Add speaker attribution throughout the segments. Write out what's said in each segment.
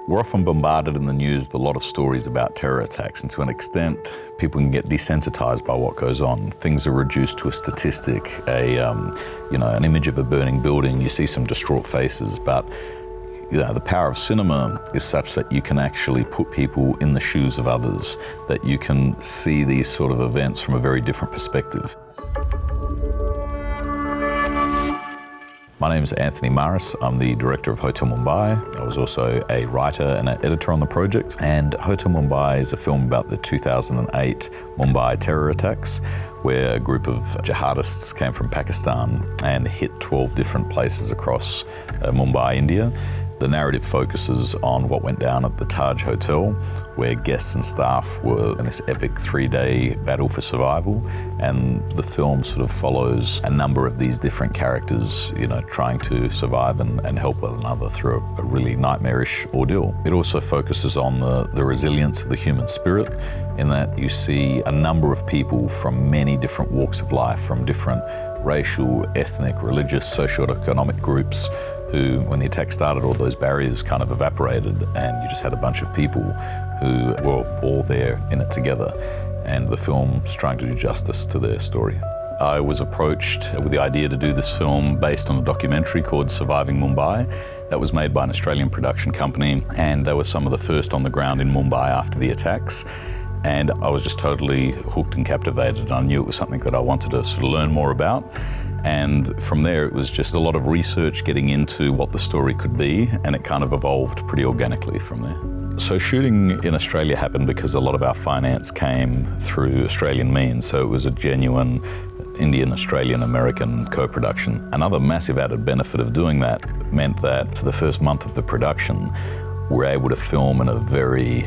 Speaker 1: We're often bombarded in the news with a lot of stories about terror attacks, and to an extent, people can get desensitized by what goes on. Things are reduced to a statistic, an image of a burning building, you see some distraught faces, but the power of cinema is such that you can actually put people in the shoes of others, that you can see these sort of events from a very different perspective. My name is Anthony Maris. I'm the director of Hotel Mumbai. I was also a writer and an editor on the project. And Hotel Mumbai is a film about the 2008 Mumbai terror attacks, where a group of jihadists came from Pakistan and hit 12 different places across Mumbai, India. The narrative focuses on what went down at the Taj Hotel, where guests and staff were in this epic 3-day battle for survival. And the film sort of follows a number of these different characters, trying to survive and help one another through a really nightmarish ordeal. It also focuses on the resilience of the human spirit, in that you see a number of people from many different walks of life, from different racial, ethnic, religious, socio-economic groups, who, when the attack started, all those barriers kind of evaporated, and you just had a bunch of people who were all there in it together. And the film's trying to do justice to their story. I was approached with the idea to do this film based on a documentary called Surviving Mumbai. That was made by an Australian production company, and they were some of the first on the ground in Mumbai after the attacks. And I was just totally hooked and captivated. I knew it was something that I wanted to sort of learn more about. And from there, it was just a lot of research getting into what the story could be, and it kind of evolved pretty organically from there. So shooting in Australia happened because a lot of our finance came through Australian means, so it was a genuine Indian, Australian, American co-production. Another massive added benefit of doing that meant that for the first month of the production, we're able to film in a very,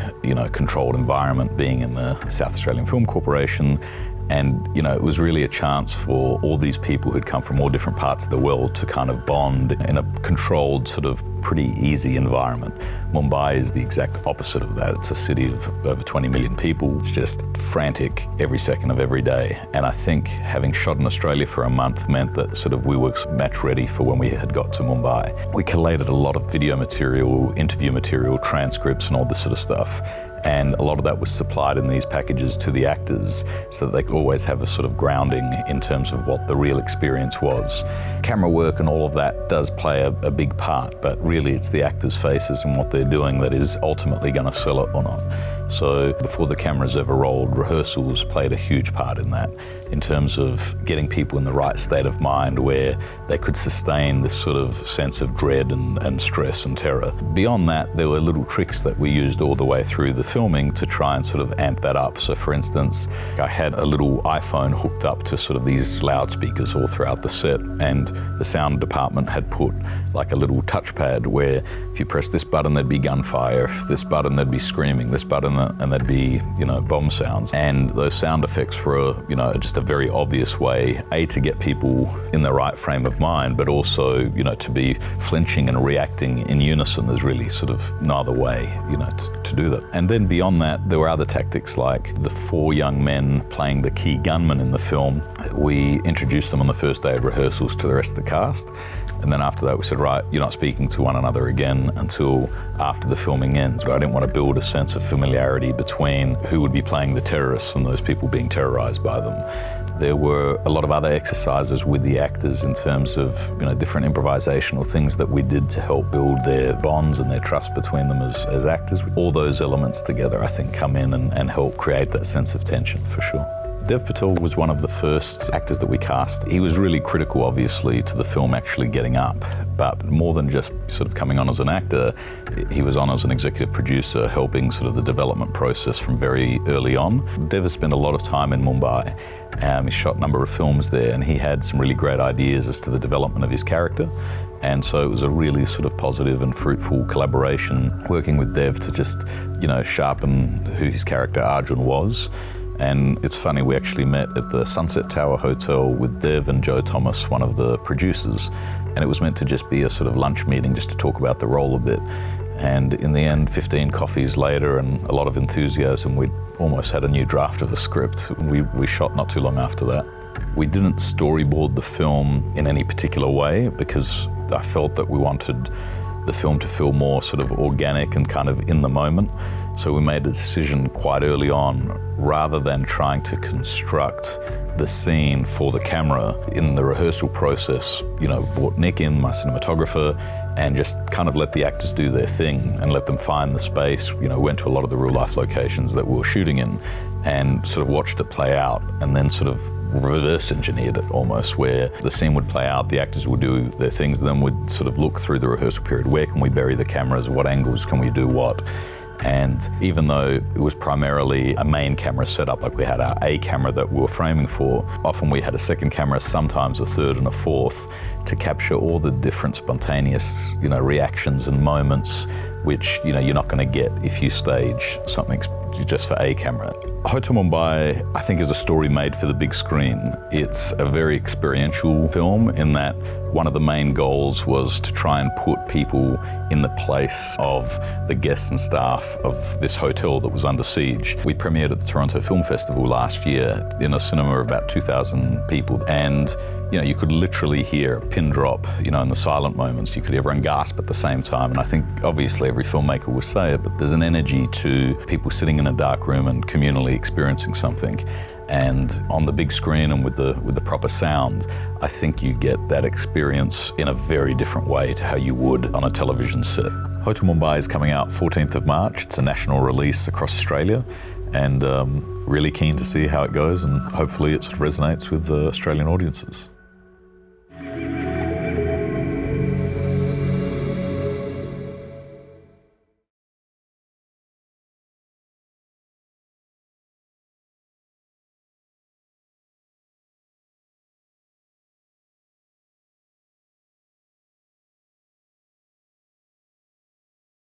Speaker 1: controlled environment, being in the South Australian Film Corporation. And, it was really a chance for all these people who'd come from all different parts of the world to kind of bond in a controlled, sort of pretty easy environment. Mumbai is the exact opposite of that. It's a city of over 20 million people. It's just frantic every second of every day. And I think having shot in Australia for a month meant that sort of we were match ready for when we had got to Mumbai. We collated a lot of video material, interview material, transcripts, and all this sort of stuff. And a lot of that was supplied in these packages to the actors so that they could always have a sort of grounding in terms of what the real experience was. Camera work and all of that does play a big part, but really it's the actors' faces and what they're doing that is ultimately going to sell it or not. So before the cameras ever rolled, rehearsals played a huge part in that, in terms of getting people in the right state of mind where they could sustain this sort of sense of dread and stress and terror. Beyond that, there were little tricks that we used all the way through the filming to try and sort of amp that up. So for instance, I had a little iPhone hooked up to sort of these loudspeakers all throughout the set, and the sound department had put like a little touchpad where if you press this button, there'd be gunfire, if this button, there'd be screaming, this button, and there'd be, bomb sounds. And those sound effects were, just a very obvious way, to get people in the right frame of mind, but also, to be flinching and reacting in unison. There's really sort of no other way, to do that. And then beyond that, there were other tactics, like the 4 young men playing the key gunmen in the film. We introduced them on the first day of rehearsals to the rest of the cast. And then after that, we said, right, you're not speaking to one another again until after the filming ends. I didn't want to build a sense of familiarity between who would be playing the terrorists and those people being terrorized by them. There were a lot of other exercises with the actors in terms of, different improvisational things that we did to help build their bonds and their trust between them as actors. All those elements together, I think, come in and help create that sense of tension, for sure. Dev Patel was one of the first actors that we cast. He was really critical, obviously, to the film actually getting up, but more than just sort of coming on as an actor, he was on as an executive producer, helping sort of the development process from very early on. Dev has spent a lot of time in Mumbai. He shot a number of films there, and he had some really great ideas as to the development of his character. And so it was a really sort of positive and fruitful collaboration, working with Dev to just, sharpen who his character Arjun was. And it's funny, we actually met at the Sunset Tower Hotel with Dev and Joe Thomas, one of the producers, and it was meant to just be a sort of lunch meeting just to talk about the role a bit. And in the end, 15 coffees later and a lot of enthusiasm, we'd almost had a new draft of the script. We shot not too long after that. We didn't storyboard the film in any particular way because I felt that we wanted the film to feel more sort of organic and kind of in the moment. So we made a decision quite early on, rather than trying to construct the scene for the camera in the rehearsal process, brought Nick in, my cinematographer, and just kind of let the actors do their thing and let them find the space. Went to a lot of the real life locations that we were shooting in and sort of watched it play out, and then sort of reverse engineered it almost, where the scene would play out, the actors would do their things, and then we'd sort of look through the rehearsal period. Where can we bury the cameras? What angles can we do what? And even though it was primarily a main camera setup, like we had our A camera that we were framing for, often we had a second camera, sometimes a third and a fourth, to capture all the different spontaneous, reactions and moments, which, you're not going to get if you stage something just for a camera. Hotel Mumbai, I think, is a story made for the big screen. It's a very experiential film in that one of the main goals was to try and put people in the place of the guests and staff of this hotel that was under siege. We premiered at the Toronto Film Festival last year in a cinema of about 2,000 people, and you could literally hear a pin drop, in the silent moments. You could hear everyone gasp at the same time. And I think obviously every filmmaker will say it, but there's an energy to people sitting in a dark room and communally experiencing something. And on the big screen and with the proper sound, I think you get that experience in a very different way to how you would on a television set. Hotel Mumbai is coming out 14th of March. It's a national release across Australia, and really keen to see how it goes, and hopefully it resonates with the Australian audiences.